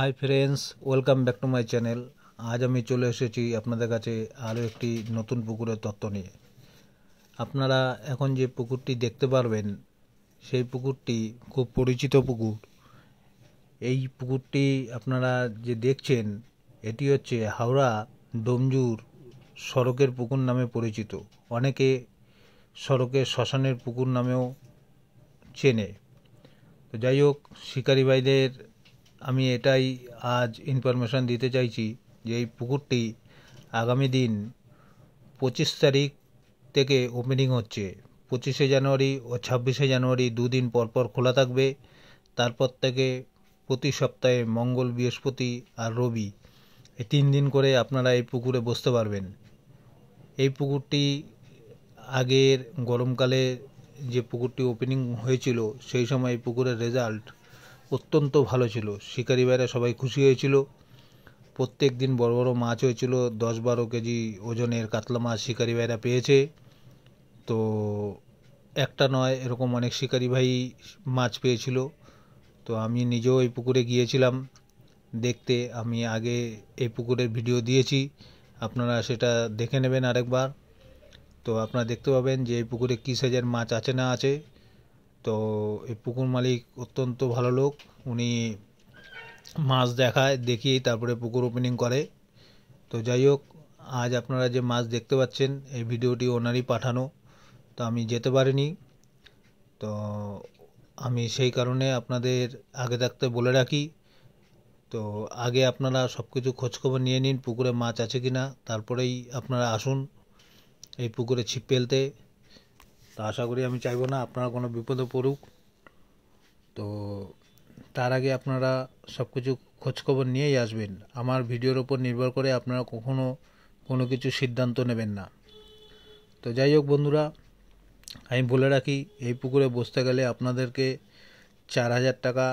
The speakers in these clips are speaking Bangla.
Hi friends, welcome back to my channel. আজ আমি চলে এসেছি আপনাদের কাছে আরও একটি নতুন পুকুরের তথ্য নিয়ে। আপনারা এখন যে পুকুরটি দেখতে পারবেন সেই পুকুরটি খুব পরিচিত পুকুর। এই পুকুরটি আপনারা যে দেখছেন এটি হচ্ছে হাওড়া ডোমজুর সড়কের পুকুর নামে পরিচিত। অনেকে সড়কের শ্মশানের পুকুর নামেও চেনে। তো যাই হোক, শিকারী ভাইদের আমি এটাই আজ ইনফরমেশান দিতে চাইছি যে এই পুকুরটি আগামী দিন 25 তারিখ থেকে ওপেনিং হচ্ছে। 25শে জানুয়ারি ও 26শে জানুয়ারি দুদিন পরপর খোলা থাকবে। তারপর থেকে প্রতি সপ্তাহে মঙ্গল, বৃহস্পতি আর রবি এই 3 দিন করে আপনারা এই পুকুরে বসতে পারবেন। এই পুকুরটি আগের গরমকালে যে পুকুরটি ওপেনিং হয়েছিল সেই সময় এই পুকুরের রেজাল্ট অত্যন্ত ভালো ছিল। শিকারী ভাইরা সবাই খুশি হয়েছিল। প্রত্যেক দিন বড় বড় মাছ হয়েছিল, 10-12 কেজি ওজনের কাতলা মাছ শিকারী ভাইরা পেয়েছে। তো একটা নয়, এরকম অনেক শিকারী ভাই মাছ পেয়েছিল। তো আমি নিজেও এই পুকুরে গিয়েছিলাম দেখতে। আমি আগে এই পুকুরের ভিডিও দিয়েছি, আপনারা সেটা দেখে নেবেন আরেকবার। তো আপনারা দেখতে পাবেন যে এই পুকুরে কী সাইজের মাছ আছে না আছে। তো এই পুকুর মালিক অত্যন্ত ভালো লোক, উনি মাছ দেখিয়েই তারপরে পুকুর ওপেনিং করে। তো যাই হোক, আজ আপনারা যে মাছ দেখতে পাচ্ছেন এই ভিডিওটি ওনারই পাঠানো। তো আমি যেতে পারিনি, তো আমি সেই কারণে আপনাদের আগে থাকতে বলে রাখি। তো আগে আপনারা সব কিছু খোঁজখবর নিয়ে নিন পুকুরে মাছ আছে কি না, তারপরেই আপনারা আসুন এই পুকুরে ছিপ ফেলতে। তো আশা করি, আমি চাইবো না আপনারা কোনো বিপদে পড়ুক। তো তার আগে আপনারা সব কিছু খোঁজখবর নিয়েই আসবেন। আমার ভিডিওর ওপর নির্ভর করে আপনারা কখনো কোনো কিছু সিদ্ধান্ত নেবেন না। তো যাই হোক বন্ধুরা, আমি বলে রাখি এই পুকুরে বসতে গেলে আপনাদেরকে 4000 টাকা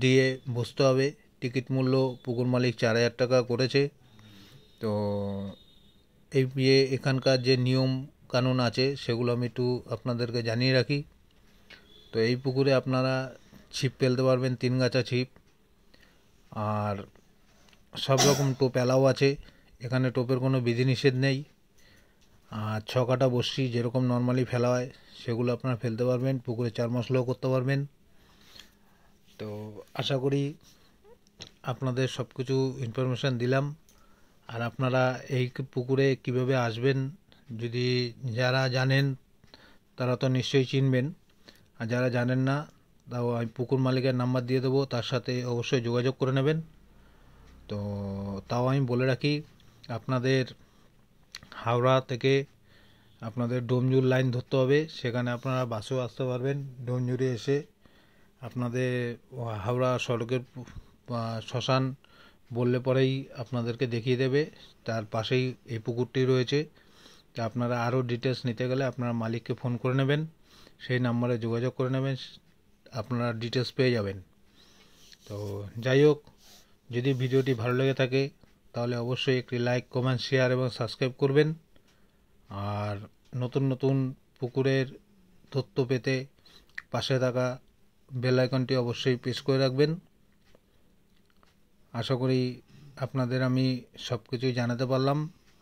দিয়ে বসতে হবে। টিকিট মূল্য পুকুর মালিক 4000 টাকা করেছে। তো এখানকার যে নিয়ম কানুন আছে সেগুলো আমি একটু আপনাদেরকে জানিয়ে রাখি। তো এই পুকুরে আপনারা ছিপ ফেলতে পারবেন, 3 গাছা ছিপ, আর সব রকম টোপ অ্যালাও আছে। এখানে টোপের কোনো বিধিনিষেধ নেই। আর 6 কাটা বড়শি যেরকম নর্মালি ফেলা হয় সেগুলো আপনারা ফেলতে পারবেন। পুকুরে 4 মশলাও করতে পারবেন। তো আশা করি আপনাদের সব কিছু ইনফরমেশান দিলাম। আর আপনারা এই পুকুরে কিভাবে আসবেন, যদি যারা জানেন তারা তো নিশ্চয়ই চিনবেন, আর যারা জানেন না তাও আমি পুকুর মালিকের নাম্বার দিয়ে দেবো, তার সাথে অবশ্যই যোগাযোগ করে নেবেন। তো তাও আমি বলে রাখি, আপনাদের হাওড়া থেকে আপনাদের ডোমজুর লাইন ধরতে হবে। সেখানে আপনারা বাসেও আসতে পারবেন। ডোমজুরে এসে আপনাদের হাওড়া সড়কের শ্মশান বললে পরেই আপনাদেরকে দেখিয়ে দেবে। তার পাশেই এই পুকুরটি রয়েছে। তা আপনারা আরও ডিটেলস নিতে গেলে আপনারা মালিককে ফোন করে নেবেন, সেই নাম্বারে যোগাযোগ করে নেবেন, আপনারা ডিটেলস পেয়ে যাবেন। তো যাই হোক, যদি ভিডিওটি ভালো লেগে থাকে তাহলে অবশ্যই একটি লাইক, কমেন্ট, শেয়ার এবং সাবস্ক্রাইব করবেন। আর নতুন নতুন পুকুরের তথ্য পেতে পাশে থাকা বেল আইকনটি অবশ্যই প্রেস করে রাখবেন। আশা করি আপনাদের আমি সব কিছুই জানাতে পারলাম।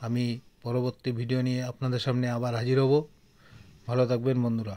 আমি পরবর্তী ভিডিও নিয়ে আপনাদের সামনে আবার হাজির হব। ভালো থাকবেন বন্ধুরা।